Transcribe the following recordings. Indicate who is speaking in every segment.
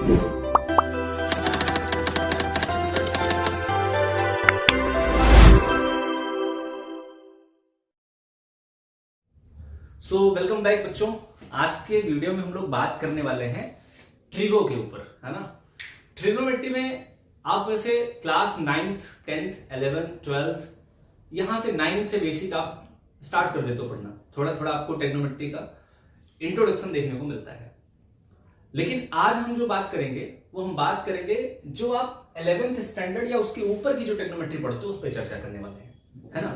Speaker 1: Welcome back बच्चों। आज के वीडियो में हम लोग बात करने वाले हैं ट्रिगो के ऊपर, है ना। ट्रिग्नोमेट्री में आप वैसे class 9th 10th 11th 12th यहां से 9 से बेसिक आप स्टार्ट कर देते हो पढ़ना। थोड़ा थोड़ा आपको ट्रिग्नोमेट्री का इंट्रोडक्शन देखने को मिलता है। लेकिन आज हम जो बात करेंगे वो हम बात करेंगे जो आप 11th स्टैंडर्ड या उसके ऊपर की जो ट्रिग्नोमेट्री पढ़ते हो उस पर चर्चा करने वाले हैं, है ना।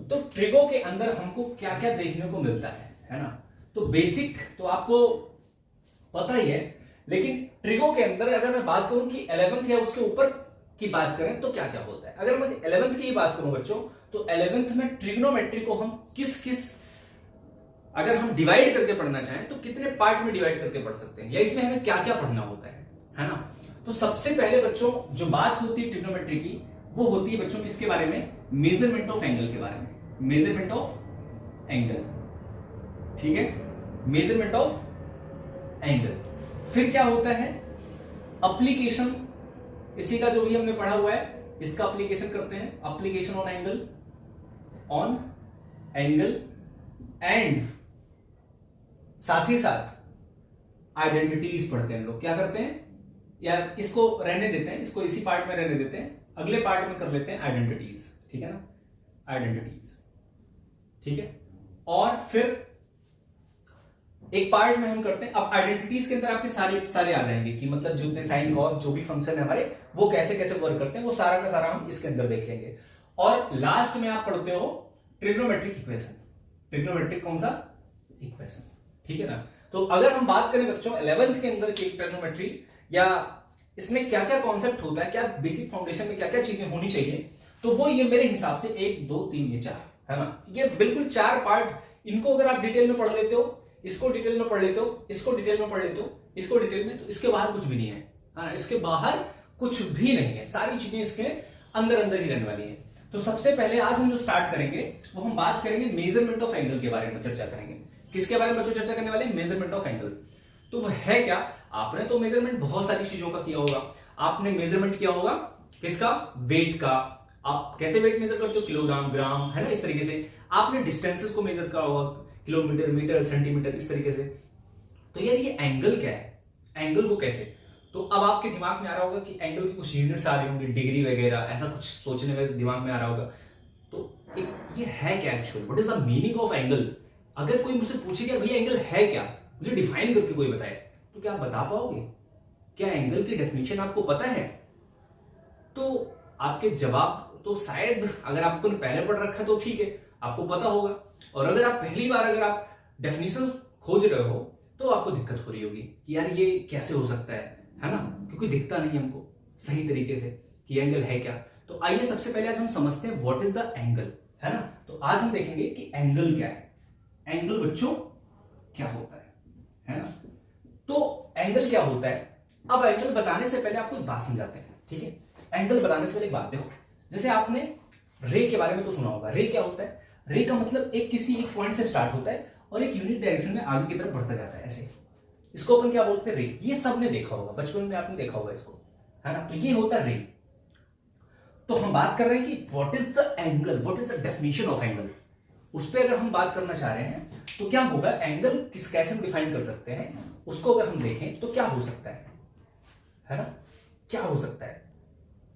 Speaker 1: तो ट्रिगो के अंदर हमको क्या क्या देखने को मिलता है ना। तो बेसिक तो आपको पता ही है, लेकिन ट्रिगो के अंदर अगर मैं बात करूं कि 11th या उसके ऊपर की बात करें तो क्या क्या होता है। अगर मैं 11th की ही बात करूं बच्चों, तो 11th में ट्रिग्नोमेट्री को हम किस किस अगर हम डिवाइड करके पढ़ना चाहें तो कितने पार्ट में डिवाइड करके पढ़ सकते हैं, या इसमें हमें क्या क्या पढ़ना होता है ना। तो सबसे पहले बच्चों जो बात होती है ट्रिग्नोमेट्री की, वो होती है बच्चों किसके बारे में, मेजरमेंट ऑफ एंगल के बारे में। मेजरमेंट ऑफ एंगल, ठीक है, मेजरमेंट ऑफ एंगल। फिर क्या होता है, एप्लीकेशन, इसी का जो भी हमने पढ़ा हुआ है इसका एप्लीकेशन करते हैं। एप्लीकेशन ऑन एंगल एंड साथ ही साथ आइडेंटिटीज पढ़ते हैं। लोग क्या करते हैं, यार इसको रहने देते हैं, इसको इसी पार्ट में रहने देते हैं, अगले पार्ट में कर लेते हैं आइडेंटिटीज, ठीक है ना, आइडेंटिटीज, ठीक है। और फिर एक पार्ट में हम करते हैं, अब आइडेंटिटीज के अंदर आपके सारे आ जाएंगे कि मतलब जितने साइन कॉस जो भी फंक्शन है हमारे वो कैसे कैसे वर्क करते हैं, वो सारा का सारा हम इसके अंदर देख लेंगे। और लास्ट में आप पढ़ते हो ट्रिग्नोमेट्रिक इक्वेशन। ट्रिग्नोमेट्रिक कौन सा इक्वेशन, ठीक है ना। तो अगर हम बात करें बच्चों 11th के अंदर की ट्रिग्नोमेट्री, या इसमें क्या क्या कॉन्सेप्ट होता है, क्या बेसिक फाउंडेशन में क्या क्या चीजें होनी चाहिए, तो वो ये मेरे हिसाब से 1 2 3 ये 4 है ना। ये बिल्कुल 4 पार्ट। इनको अगर आप डिटेल में पढ़ लेते हो, इसको डिटेल में पढ़ लेते हो, इसको डिटेल में पढ़ लेते हो, इसको डिटेल में, तो इसके बाहर कुछ भी नहीं है, हाँ, इसके बाहर कुछ भी नहीं है। सारी चीजें इसके अंदर अंदर ही रहने वाली है। तो सबसे पहले आज हम जो स्टार्ट करेंगे वो हम बात करेंगे मेजरमेंट ऑफ एंगल के बारे में चर्चा करेंगे। किसके बारे में बच्चों चर्चा करने वाले, मेजरमेंट ऑफ एंगल। तो है क्या, आपने तो मेजरमेंट बहुत सारी चीजों का किया होगा। आपने मेजरमेंट किया होगा किसका, वेट का। आप कैसे वेट मेजर करते हो, किलोग्राम, ग्राम, है ना, इस तरीके से। आपने डिस्टेंसेस को मेजर किया होगा, किलोमीटर, मीटर, सेंटीमीटर, इस तरीके से। तो यार ये एंगल क्या है, एंगल को कैसे, तो अब आपके दिमाग में आ रहा होगा कि एंगल की कुछ यूनिट्स आ रही होंगी, डिग्री वगैरह, ऐसा कुछ सोचने में दिमाग में आ रहा होगा। तो ये है क्या actual, what is the meaning of angle. अगर कोई मुझसे पूछे कि भैया एंगल है क्या, मुझे डिफाइन करके कोई बताए, तो क्या आप बता पाओगे, क्या एंगल की डेफिनेशन आपको पता है। तो आपके जवाब तो शायद, अगर आपको पहले पढ़ रखा तो ठीक है, आपको पता होगा। और अगर आप पहली बार अगर आप डेफिनेशन खोज रहे हो तो आपको दिक्कत हो रही होगी कि यार ये कैसे हो सकता है ना, क्योंकि दिखता नहीं हमको सही तरीके से कि एंगल है क्या। तो आइए सबसे पहले आज हम समझते हैं व्हाट इज द एंगल, है ना। तो आज हम देखेंगे कि एंगल क्या है, एंगल बच्चों क्या होता है ना। तो एंगल क्या होता है, अब एंगल बताने से पहले आपको एक बात समझाते हैं, ठीक है। एंगल बताने से पहले एक बात देखो, जैसे आपने रे के बारे में तो सुना होगा। रे क्या होता है, रे का मतलब किसी एक पॉइंट से स्टार्ट होता है और एक यूनिट डायरेक्शन में आगे की तरफ बढ़ता जाता है, ऐसे। इसको अपन क्या बोलते हैं, रे। ये सबने देखा होगा, बचपन में आपने देखा होगा इसको, है ना। तो ये होता है रे। तो हम बात कर रहे हैं कि what is the angle, what is the definition of angle. उस पर अगर हम बात करना चाह रहे हैं तो क्या होगा, एंगल कैसे हम डिफाइन कर सकते हैं, उसको अगर हम देखें तो क्या हो सकता है ना, क्या हो सकता है।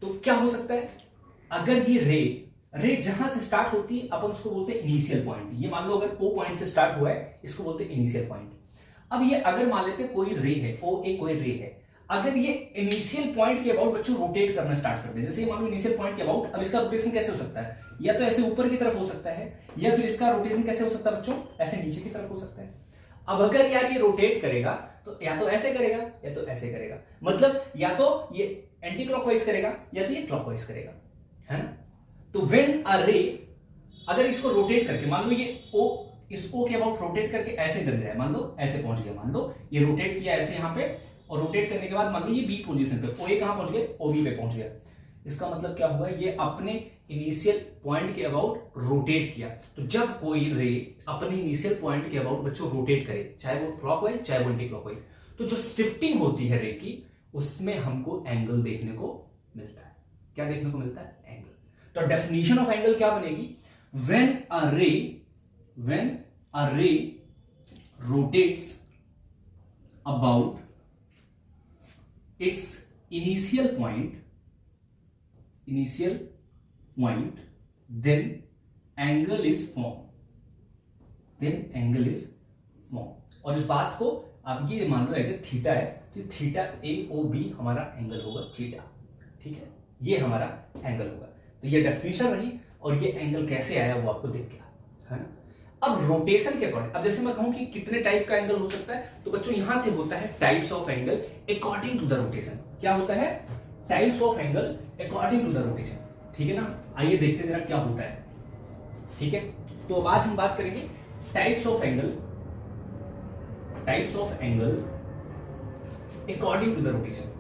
Speaker 1: तो क्या हो सकता है, अगर ये रे जहां से स्टार्ट होती है अपन उसको बोलते हैं इनिशियल पॉइंट। ये मान लो अगर ओ पॉइंट से स्टार्ट हुआ है, इसको बोलते हैं इनिशियल पॉइंट। अब ये अगर मान लेते कोई रे है, ओ ए कोई रे है, अगर ये इनिशियल पॉइंट के अबाउट बच्चों रोटेट करना स्टार्ट कर दे, जैसे ये मान लो इनिशियल पॉइंट के अबाउट, अब इसका रोटेशन कैसे हो सकता है, या तो ऐसे ऊपर की तरफ हो सकता है, या फिर इसका रोटेशन कैसे हो सकता है बच्चों, ऐसे नीचे की तरफ हो सकता है। अब अगर यार ये रोटेट करेगा तो या तो ऐसे करेगा या तो ऐसे करेगा, मतलब या तो ये एंटी क्लॉकवाइज करेगा या तो ये क्लॉकवाइज करेगा, है ना। तो व्हेन अ रे, अगर इसको रोटेट करके, मान लो ये ओ, इस ओ के अबाउट रोटेट करके ऐसे गिर जाए, मान लो ऐसे पहुंच गया, मान लो ये रोटेट किया ऐसे यहां पे, और रोटेट करने के बाद मान लो ये बी पोजीशन पे, ओ ए कहां पहुंच गया, ओ बी पे पहुंच गया। इसका मतलब क्या हुआ, ये अपने इनिशियल पॉइंट के अबाउट रोटेट किया। तो जब कोई रे अपने इनिशियल पॉइंट के अबाउट बच्चों रोटेट करे, चाहे वो क्लॉकवाइज चाहे वो एंटी क्लॉकवाइज, तो जो शिफ्टिंग होती है रे की, उसमें हमको एंगल देखने को मिलता है। क्या देखने को मिलता है? एंगल। तो डेफिनेशन ऑफ एंगल क्या बनेगी? When a ray rotates about its initial point then angle is formed। और इस बात को आप ये मान लो अगर थीटा है तो थीटा AOB हमारा एंगल होगा थीटा, ठीक है, ये हमारा एंगल होगा। तो ये डेफिनेशन रही और ये एंगल कैसे आया वो आपको दिख गया, है ना। अब रोटेशन के अकॉर्डिंग, अब जैसे मैं कहूं कि कितने टाइप का एंगल हो सकता है, तो बच्चों यहां से होता है types of angle according to the rotation. क्या होता है? Types of angle according to the rotation, ठीक है ना। आइए देखते हैं जरा क्या होता है, ठीक है। तो अब आज हम बात करेंगे types of angle according to the rotation,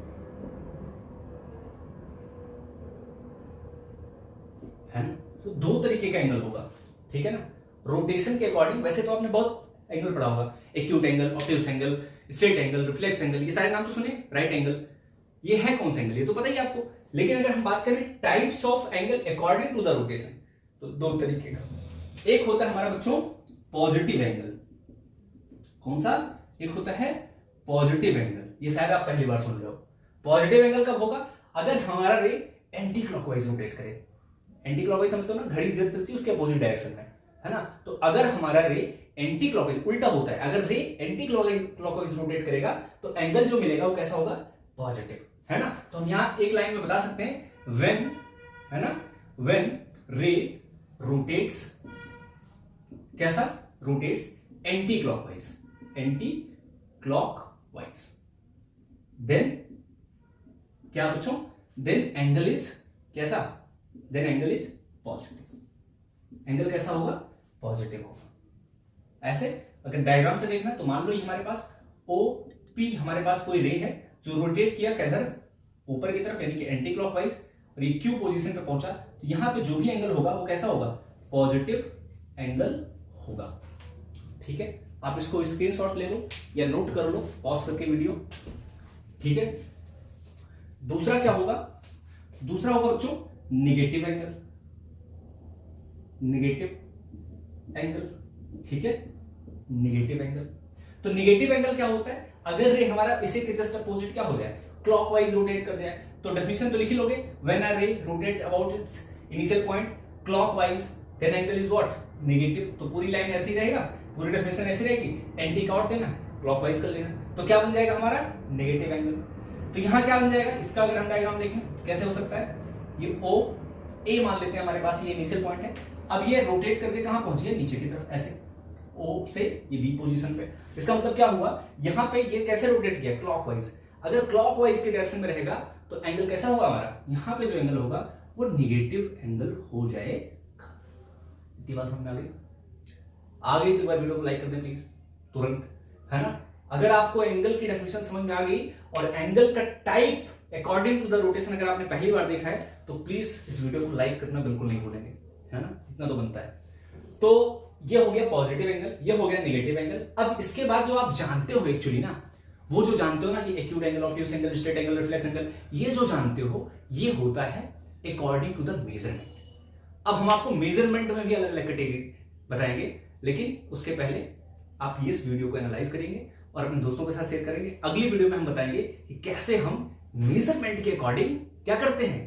Speaker 1: है ना। तो दो तरीके का एंगल होगा, ठीक है ना, रोटेशन के अकॉर्डिंग। वैसे तो आपने बहुत एंगल पढ़ा होगा, acute angle, obtuse angle, straight angle, reflex angle, ये सारे नाम तो सुने। राइट एंगल ये है कौन सा एंगल, ये तो पता ही आपको। लेकिन अगर हम बात करें types of angle according to the rotation, तो दो तरीके का। एक होता है हमारा बच्चों पॉजिटिव एंगल। कौन सा? एक होता है पॉजिटिव एंगल, ये शायद आप पहली बार सुन रहे हो। पॉजिटिव एंगल कब होगा? अगर हमारा रे एंटी क्लॉकवाइज रोटेट करे। एंटी क्लॉकवाइज समझते हो ना, घड़ी इधर चलती है उसके अपोजिट डायरेक्शन में, है ना। तो अगर हमारा रे एंटी क्लॉकवाइज, उल्टा होता है, अगर रे एंटी क्लॉकवाइज रोटेट करेगा तो एंगल जो मिलेगा वो कैसा होगा? पॉजिटिव, है ना। तो हम यहां एक लाइन में बता सकते हैं व्हेन, है ना, व्हेन रे रोटेट्स, कैसा? रोटेट्स एंटी क्लॉकवाइज, देन क्या बच्चों? देन एंगल इज कैसा? Then angle is positive. Angle कैसा होगा? पॉजिटिव होगा। ऐसे अगर डायग्राम से देखना है तो मान लो ये हमारे पास OP, हमारे पास कोई रे है जो रोटेट किया किधर? ऊपर की तरफ, यानी कि एंटी क्लॉकवाइज, और ये Q पोजीशन पे पहुंचा। तो यहां पे जो भी एंगल होगा वो कैसा होगा? पॉजिटिव एंगल होगा, ठीक है। आप इसको स्क्रीनशॉट ले लो या नोट कर लो पॉज करके वीडियो, ठीक है। दूसरा क्या होगा? दूसरा होगा बच्चों निगेटिव एंगल, ठीक है, निगेटिव एंगल। तो निगेटिव एंगल क्या होता है? अगर रे हमारा इसे के जस्ट अपोजिट क्या हो जाए? क्लॉकवाइज रोटेट कर जाए। तो डेफिनेशन तो लिख ही लोगे, when a ray rotates about its initial point clockwise then angle is what? Negative. तो पूरी लाइन ऐसी रहेगा, पूरी डेफिनेशन ऐसी रहेगी, एंटी का आउट देना, क्लॉकवाइज कर लेना, तो क्या बन जाएगा हमारा? Negative angle. तो यहां क्या बन जाएगा? इसका अगर हम डायग्राम देखें तो कैसे हो सकता है? ये OA मान लेते हैं, हमारे पास ये इनिशियल पॉइंट है। अब ये रोटेट करके कहां पहुंची है? नीचे की तरफ, ऐसे O से ये B पोजीशन पे। इसका मतलब क्या हुआ? यहां पे ये कैसे रोटेट किया? क्लॉकवाइज। अगर क्लॉकवाइज के डायरेक्शन में रहेगा तो एंगल कैसा होगा हमारा? यहां पे जो एंगल होगा वो निगेटिव एंगल हो जाएगा। इतनी बात समझ में आ गई? आ गई तो एक बार वीडियो को लाइक कर दें प्लीज, तुरंत, है ना। अगर आपको एंगल की डेफिनेशन समझ में आ गई और एंगल का type according to the rotation अगर आपने पहली बार देखा है तो प्लीज इस वीडियो को लाइक करना बिल्कुल नहीं भूलेंगे, है ना, इतना तो बनता है। तो ये हो गया पॉजिटिव एंगल, ये हो गया नेगेटिव एंगल। अब इसके बाद जो आप जानते हो एक्चुअली ना, वो जो जानते हो ना कि acute angle, obtuse angle, straight angle, reflex angle, ये जो जानते हो ये होता है अकॉर्डिंग टू द मेजरमेंट। अब हम आपको मेजरमेंट में भी अलग अलग कैटेगरी बताएंगे, लेकिन उसके पहले आप ये इस वीडियो को एनालाइज करेंगे और अपने दोस्तों के साथ शेयर करेंगे। अगली वीडियो में हम बताएंगे कि कैसे हम मेजरमेंट के अकॉर्डिंग क्या करते हैं?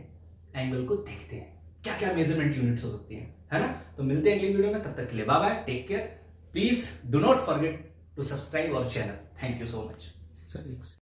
Speaker 1: एंगल को देखते हैं। क्या क्या मेजरमेंट यूनिट्स हो सकती हैं, है ना। तो मिलते हैं अगली वीडियो में, तब तक के लिए bye bye, take care, please do not forget to subscribe our channel. Thank you so much.